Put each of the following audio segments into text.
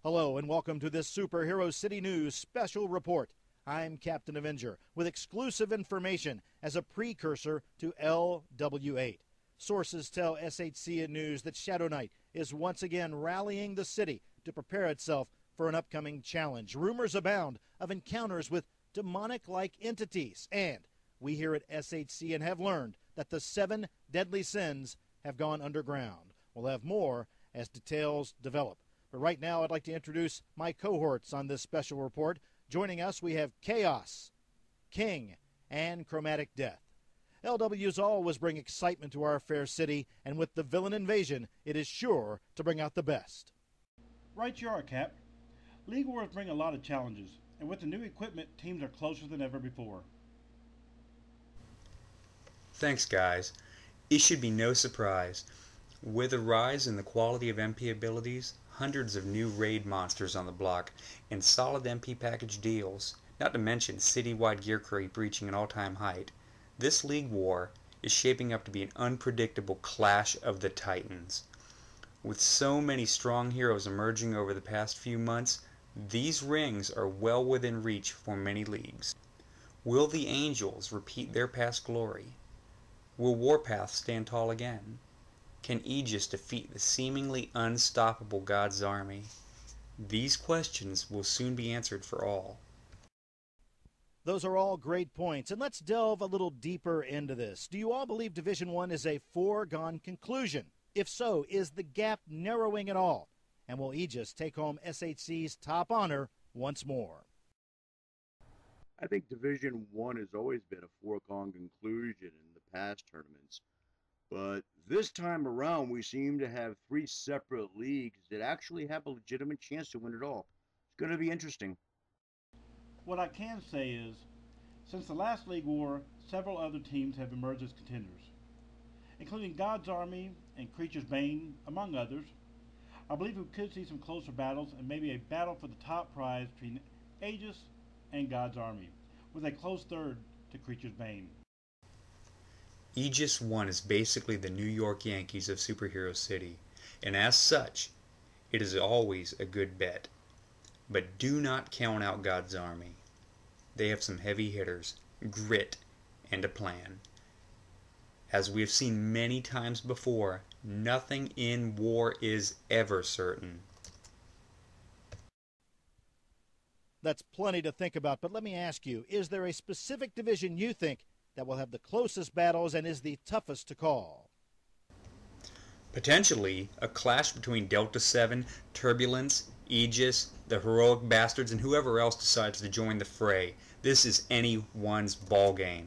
Hello and welcome to this Superhero City News special report. I'm Captain Avenger with exclusive information as a precursor to LW8. Sources tell SHC News that Shadow Knight is once again rallying the city to prepare itself for an upcoming challenge. Rumors abound of encounters with demonic-like entities, and we here at SHC have learned that the 7 deadly sins have gone underground. We'll have more as details develop. But right now, I'd like to introduce my cohorts on this special report. Joining us, we have Chaos, King, and Chromatic Death. LWs always bring excitement to our fair city, and with the villain invasion, it is sure to bring out the best. Right you are, Cap. League Wars bring a lot of challenges, and with the new equipment, teams are closer than ever before. Thanks, guys. It should be no surprise. With a rise in the quality of MP abilities, hundreds of new raid monsters on the block, and solid MP package deals, not to mention citywide gear creep reaching an all-time height, this League War is shaping up to be an unpredictable clash of the titans. With so many strong heroes emerging over the past few months, these rings are well within reach for many leagues. Will the Angels repeat their past glory? Will Warpath stand tall again? Can Aegis defeat the seemingly unstoppable God's army? These questions will soon be answered for all. Those are all great points, and let's delve a little deeper into this. Do you all believe Division 1 is a foregone conclusion? If so, is the gap narrowing at all? And will Aegis take home SHC's top honor once more? I think Division 1 has always been a foregone conclusion in the past tournaments. But this time around, we seem to have 3 separate leagues that actually have a legitimate chance to win it all. It's going to be interesting. What I can say is, since the last League War, several other teams have emerged as contenders, including God's Army and Creature's Bane, among others. I believe we could see some closer battles and maybe a battle for the top prize between Aegis and God's Army, with a close third to Creature's Bane. Aegis 1 is basically the New York Yankees of Superhero City, and as such, it is always a good bet. But do not count out God's Army. They have some heavy hitters, grit, and a plan. As we have seen many times before, nothing in war is ever certain. That's plenty to think about, but let me ask you, is there a specific division you think that will have the closest battles and is the toughest to call? Potentially, a clash between Delta 7, Turbulence, Aegis, the Heroic Bastards, and whoever else decides to join the fray. This is anyone's ballgame.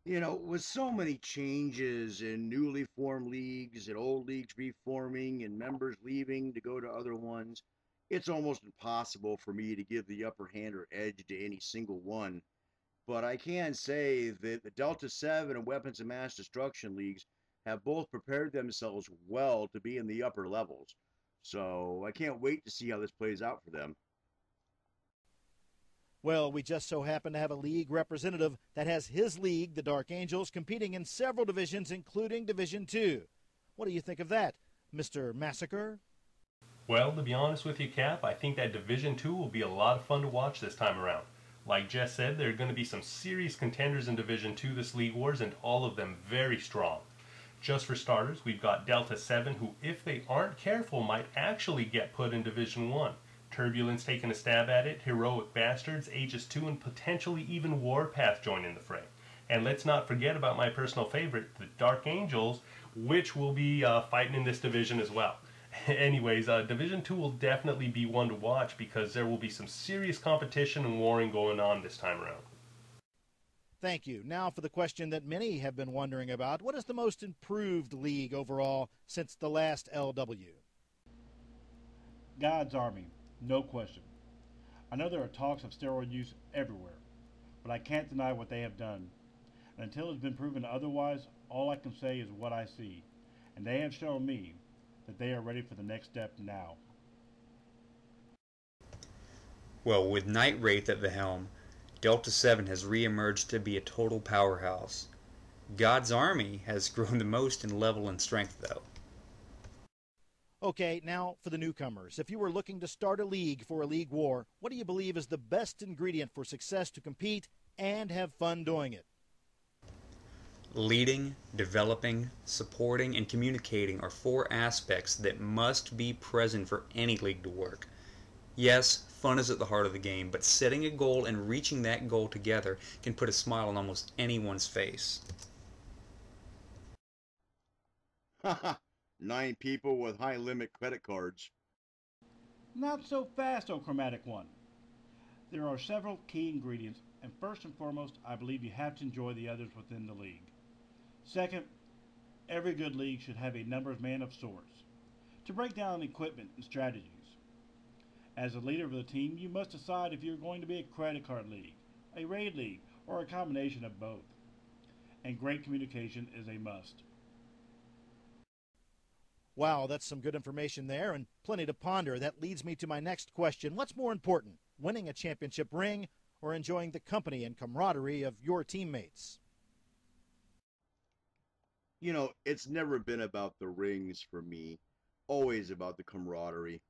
You know, with so many changes in newly formed leagues and old leagues reforming and members leaving to go to other ones, it's almost impossible for me to give the upper hand or edge to any single one. But I can say that the Delta 7 and Weapons of Mass Destruction leagues have both prepared themselves well to be in the upper levels. So I can't wait to see how this plays out for them. Well, we just so happen to have a league representative that has his league, the Dark Angels, competing in several divisions, including Division 2. What do you think of that, Mr. Massacre? Well, to be honest with you, Cap, I think that Division 2 will be a lot of fun to watch this time around. Like Jess said, there are going to be some serious contenders in Division 2 this League Wars, and all of them very strong. Just for starters, we've got Delta 7, who, if they aren't careful, might actually get put in Division 1. Turbulence taking a stab at it, Heroic Bastards, Aegis 2, and potentially even Warpath joining the fray. And let's not forget about my personal favorite, the Dark Angels, which will be fighting in this division as well. Anyways, Division 2 will definitely be one to watch because there will be some serious competition and warring going on this time around. Thank you. Now for the question that many have been wondering about. What is the most improved league overall since the last LW? God's Army, no question. I know there are talks of steroid use everywhere, but I can't deny what they have done. And until it's been proven otherwise, all I can say is what I see. And they have shown me that they are ready for the next step now. Well, with Night Wraith at the helm, Delta 7 has re-emerged to be a total powerhouse. God's Army has grown the most in level and strength, though. Okay, now for the newcomers. If you were looking to start a league for a league war, what do you believe is the best ingredient for success to compete and have fun doing it? Leading, developing, supporting, and communicating are four aspects that must be present for any league to work. Yes, fun is at the heart of the game, but setting a goal and reaching that goal together can put a smile on almost anyone's face. Haha, 9 people with high limit credit cards. Not so fast, O Chromatic One. There are several key ingredients, and first and foremost, I believe you have to enjoy the others within the league. Second, every good league should have a numbers man of sorts to break down equipment and strategies. As a leader of the team, you must decide if you're going to be a credit card league, a raid league, or a combination of both. And great communication is a must. Wow, that's some good information there and plenty to ponder. That leads me to my next question. What's more important, winning a championship ring or enjoying the company and camaraderie of your teammates? It's never been about the rings for me, always about the camaraderie.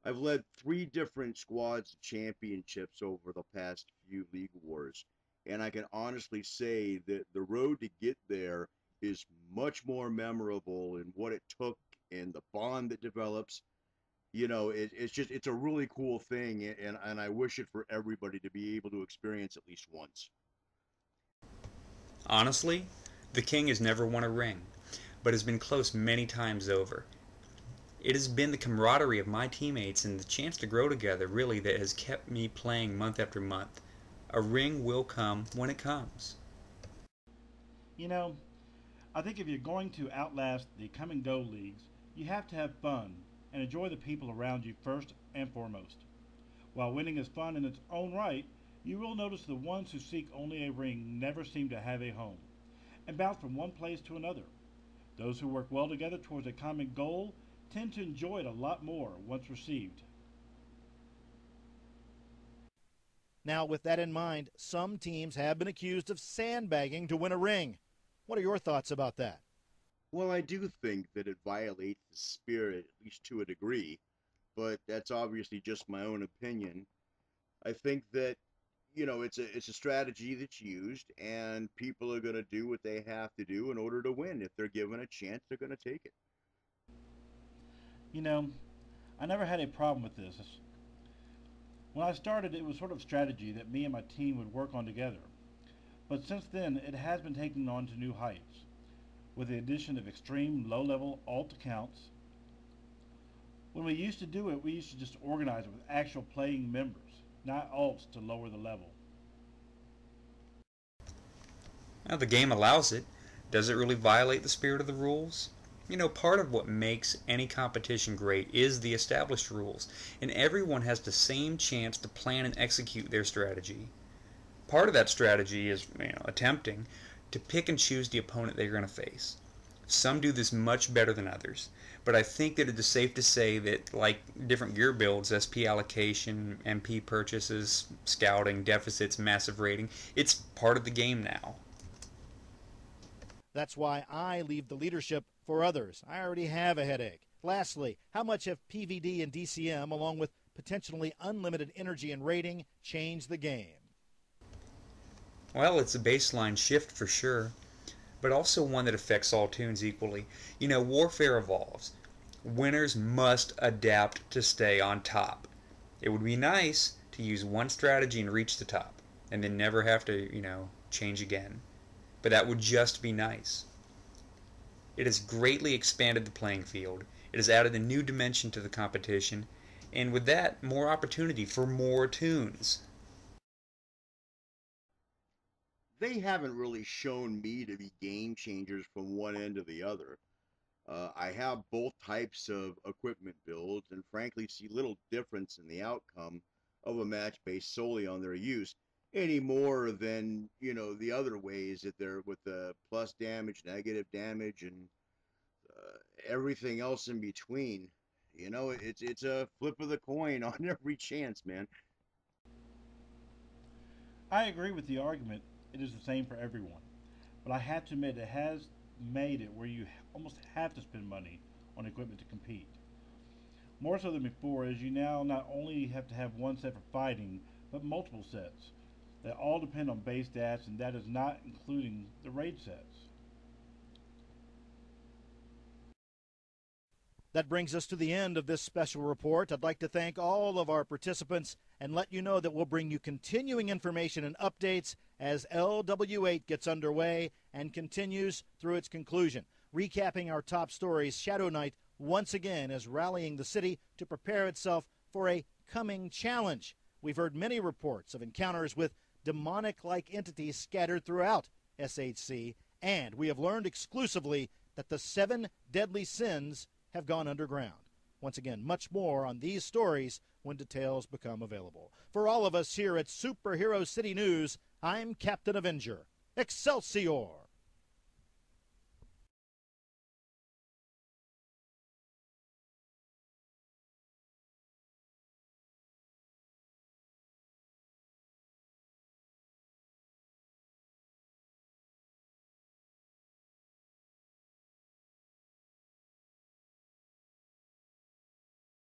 I've led 3 different squads to championships over the past few league wars, and I can honestly say that the road to get there is much more memorable in what it took and the bond that develops. It's a really cool thing, and I wish it for everybody to be able to experience at least once. Honestly, the King has never won a ring, but has been close many times over. It has been the camaraderie of my teammates and the chance to grow together really that has kept me playing month after month. A ring will come when it comes. You know, I think if you're going to outlast the come and go leagues, you have to have fun and enjoy the people around you first and foremost. While winning is fun in its own right, you will notice the ones who seek only a ring never seem to have a home and bounce from one place to another. Those who work well together towards a common goal tend to enjoy it a lot more once received. Now, with that in mind, some teams have been accused of sandbagging to win a ring. What are your thoughts about that? Well, I do think that it violates the spirit, at least to a degree, but that's obviously just my own opinion. I think that it's a strategy that's used, and people are going to do what they have to do in order to win. If they're given a chance, they're going to take it. You know, I never had a problem with this. When I started, it was sort of strategy that me and my team would work on together. But since then, it has been taking on to new heights, with the addition of extreme low-level alt accounts. When we used to do it, we used to just organize it with actual playing members, not alts to lower the level. Now, the game allows it. Does it really violate the spirit of the rules? Part of what makes any competition great is the established rules, and everyone has the same chance to plan and execute their strategy. Part of that strategy is, attempting to pick and choose the opponent they're going to face. Some do this much better than others, but I think that it is safe to say that, like different gear builds, SP allocation, MP purchases, scouting, deficits, massive rating, it's part of the game now. That's why I leave the leadership for others. I already have a headache. Lastly, how much have PVD and DCM, along with potentially unlimited energy and rating, changed the game? Well, it's a baseline shift for sure, but also one that affects all toons equally. Warfare evolves. Winners must adapt to stay on top. It would be nice to use one strategy and reach the top, and then never have to, change again. But that would just be nice. It has greatly expanded the playing field. It has added a new dimension to the competition, and with that, more opportunity for more toons. They haven't really shown me to be game changers from one end to the other. I have both types of equipment builds and frankly see little difference in the outcome of a match based solely on their use any more than, the other ways that they're with the plus damage, negative damage, and everything else in between. It's a flip of the coin on every chance, man. I agree with the argument. It is the same for everyone. But I have to admit, it has made it where you almost have to spend money on equipment to compete. More so than before, as you now not only have to have one set for fighting, but multiple sets that all depend on base stats, and that is not including the raid sets. That brings us to the end of this special report. I'd like to thank all of our participants and let you know that we'll bring you continuing information and updates as LW8 gets underway and continues through its conclusion. Recapping our top stories, Shadow Knight once again is rallying the city to prepare itself for a coming challenge. We've heard many reports of encounters with demonic-like entities scattered throughout SHC, and we have learned exclusively that the 7 deadly sins have gone underground. Once again, much more on these stories when details become available. For all of us here at Superhero City News, I'm Captain Avenger. Excelsior!